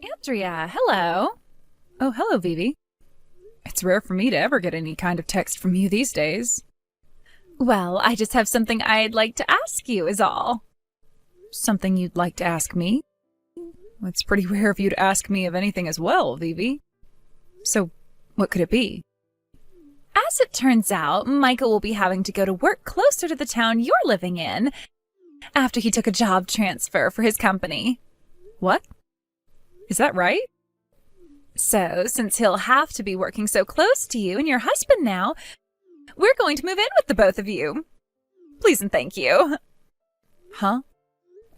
Andrea, hello. Oh, hello, Vivi. It's rare for me to ever get any kind of text from you these days. Well, I just have something I'd like to ask you, is all. Something you'd like to ask me? It's pretty rare of you to ask me of anything as well, Vivi. So, what could it be? As it turns out, Michael will be having to go to work closer to the town you're living in after he took a job transfer for his company. What? Is that right? So, since he'll have to be working so close to you and your husband now, we're going to move in with the both of you. Please and thank you. Huh?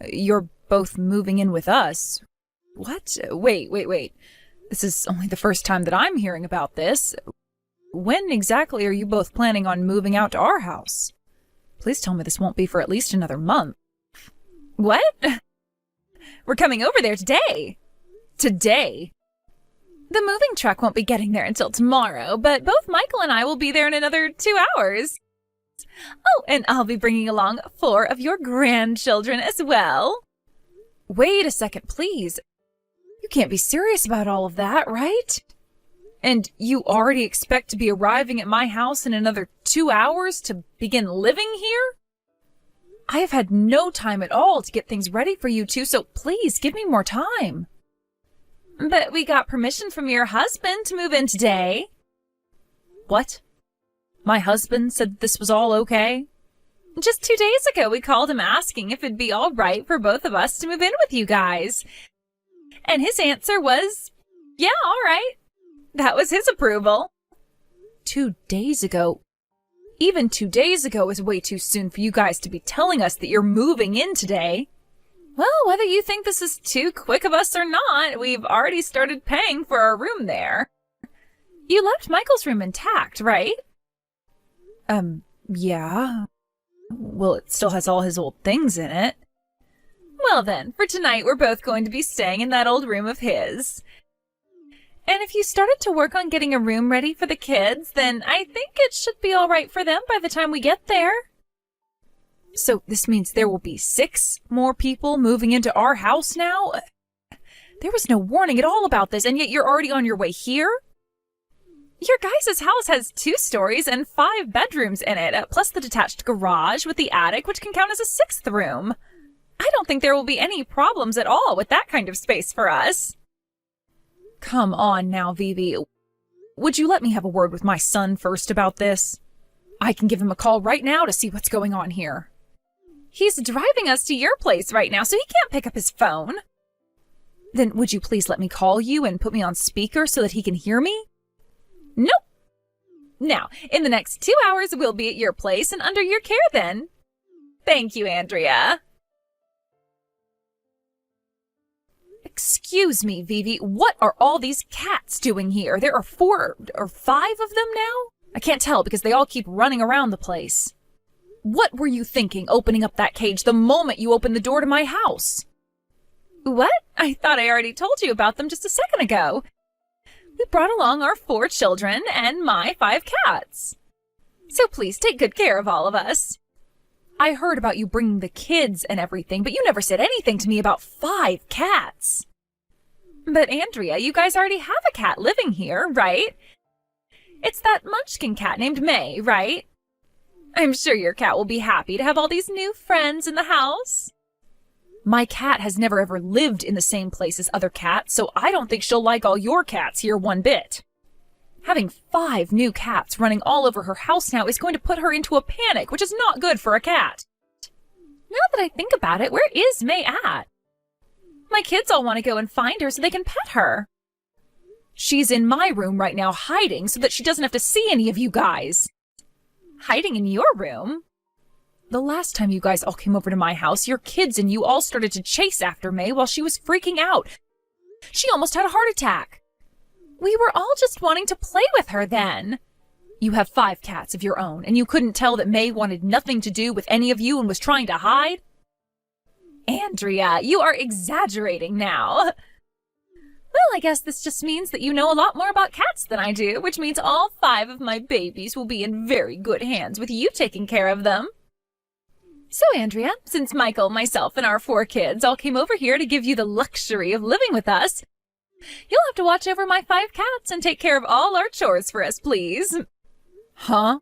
You're both moving in with us? What? Wait. This is only the first time that I'm hearing about this. When exactly are you both planning on moving out to our house? Please tell me this won't be for at least another month. What? We're coming over there today. Today? The moving truck won't be getting there until tomorrow, but both Michael and I will be there in another 2 hours. Oh, and I'll be bringing along 4 of your grandchildren as well. Wait a second, please. You can't be serious about all of that, right? And you already expect to be arriving at my house in another 2 hours to begin living here? I have had no time at all to get things ready for you two, so please give me more time. But we got permission from your husband to move in today. What? My husband said this was all okay? Just 2 days ago, we called him asking if it'd be all right for both of us to move in with you guys. And his answer was, yeah, all right. That was his approval. 2 days ago? Even 2 days ago is way too soon for you guys to be telling us that you're moving in today. Well, whether you think this is too quick of us or not, we've already started paying for our room there. You left Michael's room intact, right? Yeah. Well, it still has all his old things in it. Well then, for tonight we're both going to be staying in that old room of his. And if you started to work on getting a room ready for the kids, then I think it should be all right for them by the time we get there. So this means there will be 6 more people moving into our house now? There was no warning at all about this, and yet you're already on your way here? Your guys' house has 2 stories and 5 bedrooms in it, plus the detached garage with the attic, which can count as a 6th room. I don't think there will be any problems at all with that kind of space for us. Come on now, Vivi. Would you let me have a word with my son first about this? I can give him a call right now to see what's going on here. He's driving us to your place right now, so he can't pick up his phone. Then would you please let me call you and put me on speaker so that he can hear me? Nope. Now, in the next 2 hours, we'll be at your place and under your care then. Thank you, Andrea. Excuse me, Vivi, what are all these cats doing here? There are 4 or 5 of them now? I can't tell because they all keep running around the place. What were you thinking opening up that cage the moment you opened the door to my house? What? I thought I already told you about them just a second ago. We brought along our 4 children and my 5 cats. So please take good care of all of us. I heard about you bringing the kids and everything, but you never said anything to me about 5 cats. But Andrea, you guys already have a cat living here, right? It's that Munchkin cat named May, right? I'm sure your cat will be happy to have all these new friends in the house. My cat has never ever lived in the same place as other cats, so I don't think she'll like all your cats here one bit. Having 5 new cats running all over her house now is going to put her into a panic, which is not good for a cat. Now that I think about it, where is May at? My kids all want to go and find her so they can pet her. She's in my room right now hiding so that she doesn't have to see any of you guys. Hiding in your room? The last time you guys all came over to my house, your kids and you all started to chase after May while she was freaking out. She almost had a heart attack. We were all just wanting to play with her then. You have 5 cats of your own, and you couldn't tell that May wanted nothing to do with any of you and was trying to hide? Andrea, you are exaggerating now. Well, I guess this just means that you know a lot more about cats than I do, which means all 5 of my babies will be in very good hands with you taking care of them. So, Andrea, since Michael, myself, and our 4 kids all came over here to give you the luxury of living with us, You'll have to watch over my 5 cats and take care of all our chores for us, please. Huh?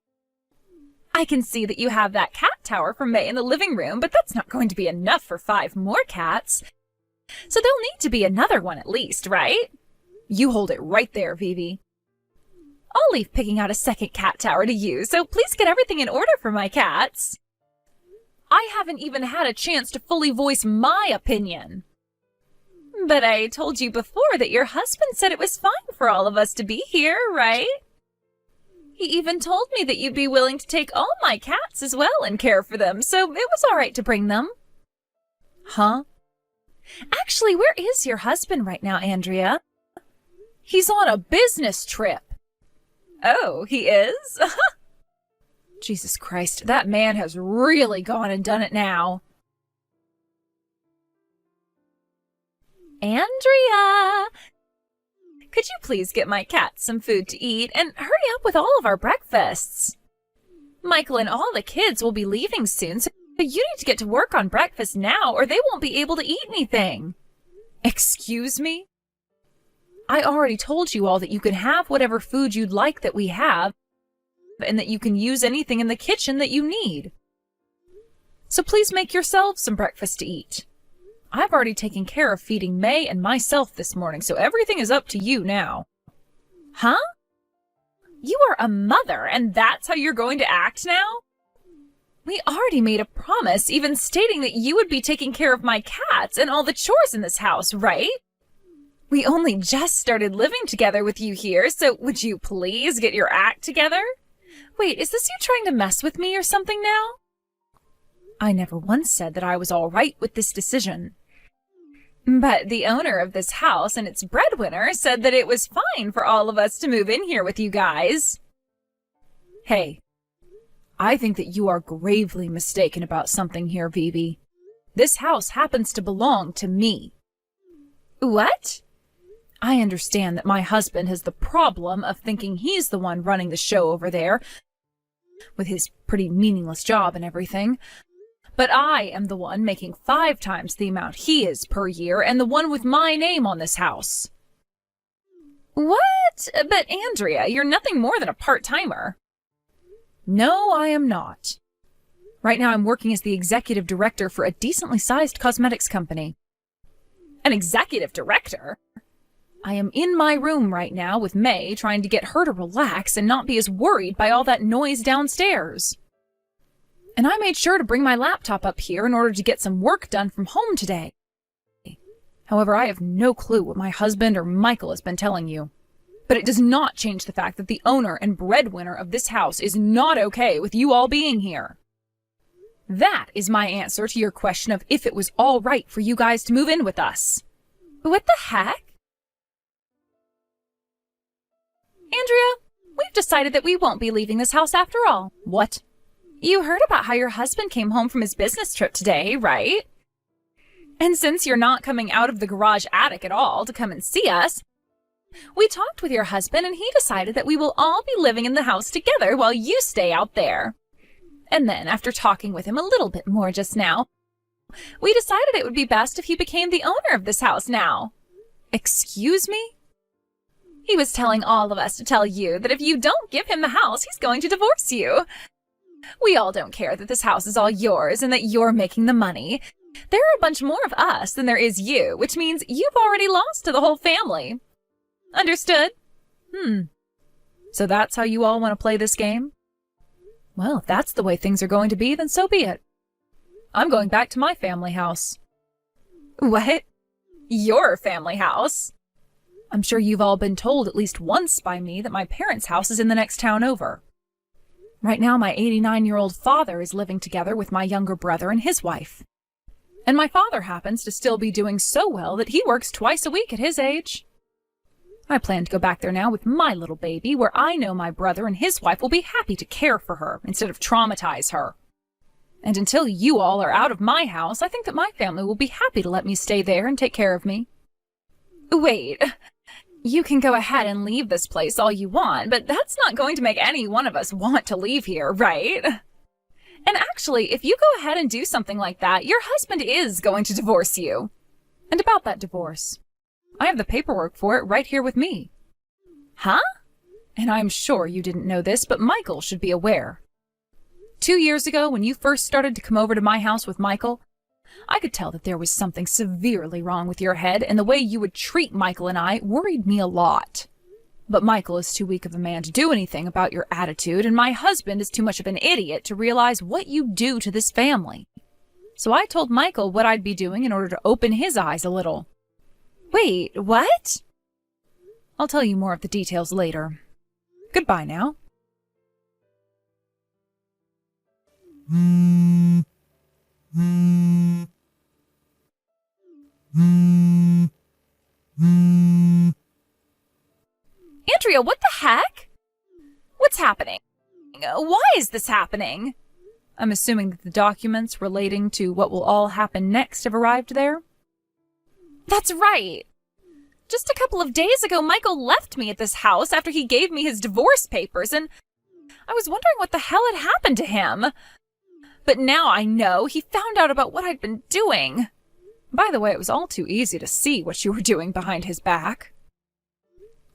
I can see that you have that cat tower for May in the living room, but that's not going to be enough for 5 more cats. So there'll need to be another one at least, right? You hold it right there, Vivi. I'll leave picking out a second cat tower to you, so please get everything in order for my cats. I haven't even had a chance to fully voice my opinion. But I told you before that your husband said it was fine for all of us to be here, right? He even told me that you'd be willing to take all my cats as well and care for them, so it was all right to bring them. Huh? Actually, where is your husband right now, Andrea? He's on a business trip. Oh, he is? Jesus Christ, that man has really gone and done it now. Andrea! Could you please get my cats some food to eat and hurry up with all of our breakfasts? Michael and all the kids will be leaving soon, so you need to get to work on breakfast now or they won't be able to eat anything. Excuse me? I already told you all that you can have whatever food you'd like that we have, and that you can use anything in the kitchen that you need. So please make yourselves some breakfast to eat. I've already taken care of feeding May and myself this morning, so everything is up to you now. Huh? You are a mother, and that's how you're going to act now? We already made a promise, even stating that you would be taking care of my cats and all the chores in this house, right? We only just started living together with you here, so would you please get your act together? Wait, is this you trying to mess with me or something now? I never once said that I was all right with this decision. But the owner of this house and its breadwinner said that it was fine for all of us to move in here with you guys. Hey, I think that you are gravely mistaken about something here, Vivi. This house happens to belong to me. What? I understand that my husband has the problem of thinking he's the one running the show over there, with his pretty meaningless job and everything. But I am the one making 5 times the amount he is per year, and the one with my name on this house. What? But Andrea, you're nothing more than a part-timer. No, I am not. Right now I'm working as the executive director for a decently sized cosmetics company. An executive director? I am in my room right now with May, trying to get her to relax and not be as worried by all that noise downstairs. And I made sure to bring my laptop up here in order to get some work done from home today. However, I have no clue what my husband or Michael has been telling you. But it does not change the fact that the owner and breadwinner of this house is not okay with you all being here. That is my answer to your question of if it was all right for you guys to move in with us. What the heck? Andrea, we've decided that we won't be leaving this house after all. What? You heard about how your husband came home from his business trip today, right? And since you're not coming out of the garage attic at all to come and see us, we talked with your husband and he decided that we will all be living in the house together while you stay out there. And then, after talking with him a little bit more just now, we decided it would be best if he became the owner of this house now. Excuse me? He was telling all of us to tell you that if you don't give him the house, he's going to divorce you. We all don't care that this house is all yours and that you're making the money. There are a bunch more of us than there is you, which means you've already lost to the whole family. Understood? So that's how you all want to play this game? Well, if that's the way things are going to be, then so be it. I'm going back to my family house. What? Your family house? I'm sure you've all been told at least once by me that my parents' house is in the next town over. Right now, my 89-year-old father is living together with my younger brother and his wife. And my father happens to still be doing so well that he works twice a week at his age. I plan to go back there now with my little baby, where I know my brother and his wife will be happy to care for her instead of traumatize her. And until you all are out of my house, I think that my family will be happy to let me stay there and take care of me. Wait, you can go ahead and leave this place all you want, but that's not going to make any one of us want to leave here, right? And actually, if you go ahead and do something like that, your husband is going to divorce you. And about that divorce, I have the paperwork for it right here with me. Huh? And I'm sure you didn't know this, but Michael should be aware. 2 years ago, when you first started to come over to my house with Michael, I could tell that there was something severely wrong with your head, and the way you would treat Michael and I worried me a lot. But Michael is too weak of a man to do anything about your attitude, and my husband is too much of an idiot to realize what you do to this family. So I told Michael what I'd be doing in order to open his eyes a little. Wait, what? I'll tell you more of the details later. Goodbye now. Andrea, what the heck? What's happening? Why is this happening? I'm assuming that the documents relating to what will all happen next have arrived there? That's right. Just a couple of days ago, Michael left me at this house after he gave me his divorce papers, and I was wondering what the hell had happened to him. But now I know he found out about what I'd been doing. By the way, it was all too easy to see what you were doing behind his back.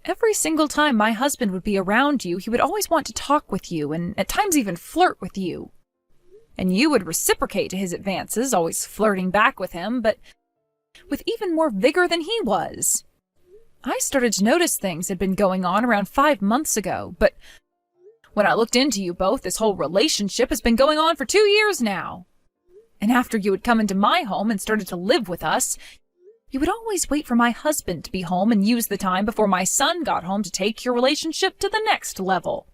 Every single time my husband would be around you, he would always want to talk with you and at times even flirt with you. And you would reciprocate to his advances, always flirting back with him, but with even more vigor than he was. I started to notice things had been going on around 5 months ago, but when I looked into you both, this whole relationship has been going on for 2 years now. And after you had come into my home and started to live with us, you would always wait for my husband to be home and use the time before my son got home to take your relationship to the next level.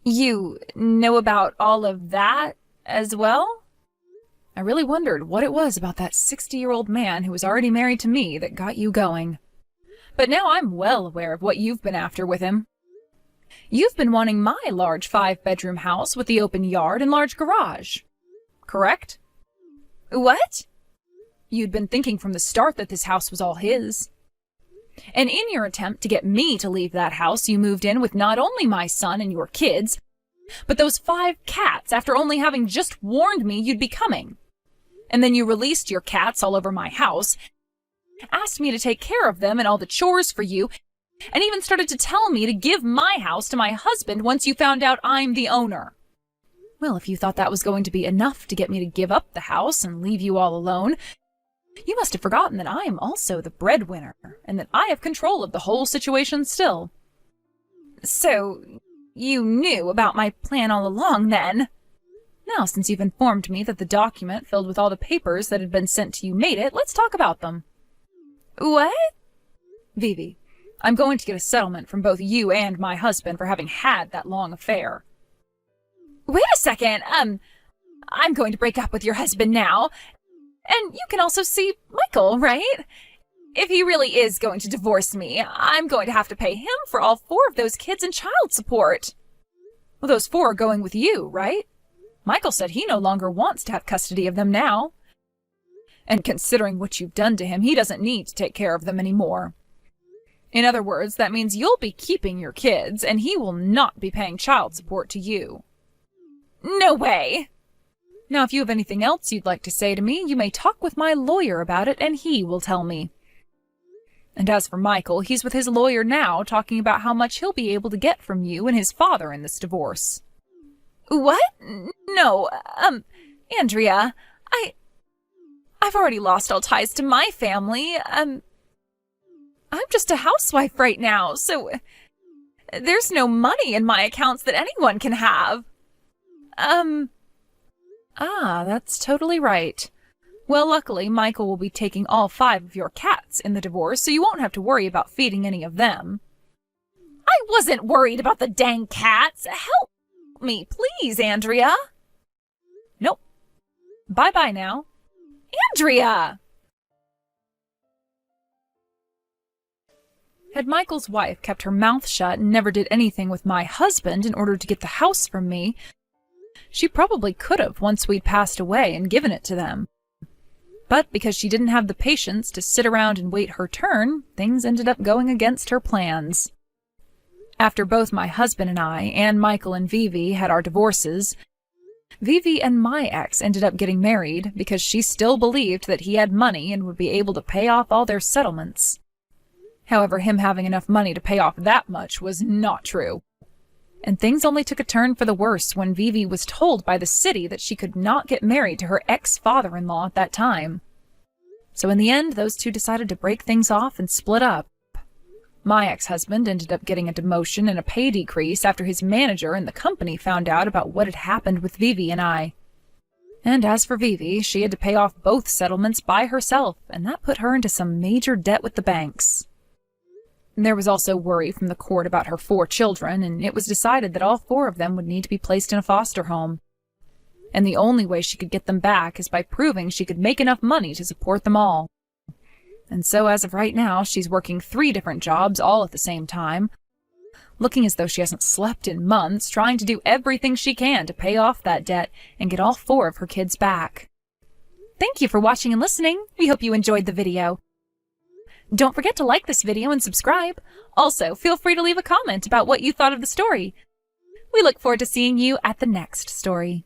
You know about all of that as well? I really wondered what it was about that 60-year-old man who was already married to me that got you going. But now I'm well aware of what you've been after with him. You've been wanting my large 5-bedroom house with the open yard and large garage. Correct? What? You'd been thinking from the start that this house was all his. And in your attempt to get me to leave that house, you moved in with not only my son and your kids, but those 5 cats after only having just warned me you'd be coming. And then you released your cats all over my house, asked me to take care of them and all the chores for you, and even started to tell me to give my house to my husband once you found out I'm the owner. Well, if you thought that was going to be enough to get me to give up the house and leave you all alone, you must have forgotten that I am also the breadwinner, and that I have control of the whole situation still. So, you knew about my plan all along, then? Now, since you've informed me that the document filled with all the papers that had been sent to you made it, let's talk about them. What? Vivi, I'm going to get a settlement from both you and my husband for having had that long affair. Wait a second, I'm going to break up with your husband now. And you can also see Michael, right? If he really is going to divorce me, I'm going to have to pay him for all 4 of those kids and child support. Well, those 4 are going with you, right? Michael said he no longer wants to have custody of them now. And considering what you've done to him, he doesn't need to take care of them anymore. In other words, that means you'll be keeping your kids, and he will not be paying child support to you. No way! Now, if you have anything else you'd like to say to me, you may talk with my lawyer about it, and he will tell me. And as for Michael, he's with his lawyer now, talking about how much he'll be able to get from you and his father in this divorce. What? No, Andrea, I've already lost all ties to my family. I'm just a housewife right now, so there's no money in my accounts that anyone can have. That's totally right. Well, luckily, Michael will be taking all 5 of your cats in the divorce, so you won't have to worry about feeding any of them. I wasn't worried about the dang cats. Help me, please, Andrea. Nope. Bye-bye now. Andrea! Had Michael's wife kept her mouth shut and never did anything with my husband in order to get the house from me, she probably could have once we'd passed away and given it to them. But because she didn't have the patience to sit around and wait her turn, things ended up going against her plans. After both my husband and I, and Michael and Vivi, had our divorces, Vivi and my ex ended up getting married because she still believed that he had money and would be able to pay off all their settlements. However, him having enough money to pay off that much was not true. And things only took a turn for the worse when Vivi was told by the city that she could not get married to her ex-father-in-law at that time. So in the end, those two decided to break things off and split up. My ex-husband ended up getting a demotion and a pay decrease after his manager and the company found out about what had happened with Vivi and I. And as for Vivi, she had to pay off both settlements by herself, and that put her into some major debt with the banks. There was also worry from the court about her 4 children, and it was decided that all 4 of them would need to be placed in a foster home. And the only way she could get them back is by proving she could make enough money to support them all. And so as of right now, she's working 3 different jobs all at the same time, looking as though she hasn't slept in months, trying to do everything she can to pay off that debt and get all 4 of her kids back. Thank you for watching and listening. We hope you enjoyed the video. Don't forget to like this video and subscribe. Also, feel free to leave a comment about what you thought of the story. We look forward to seeing you at the next story.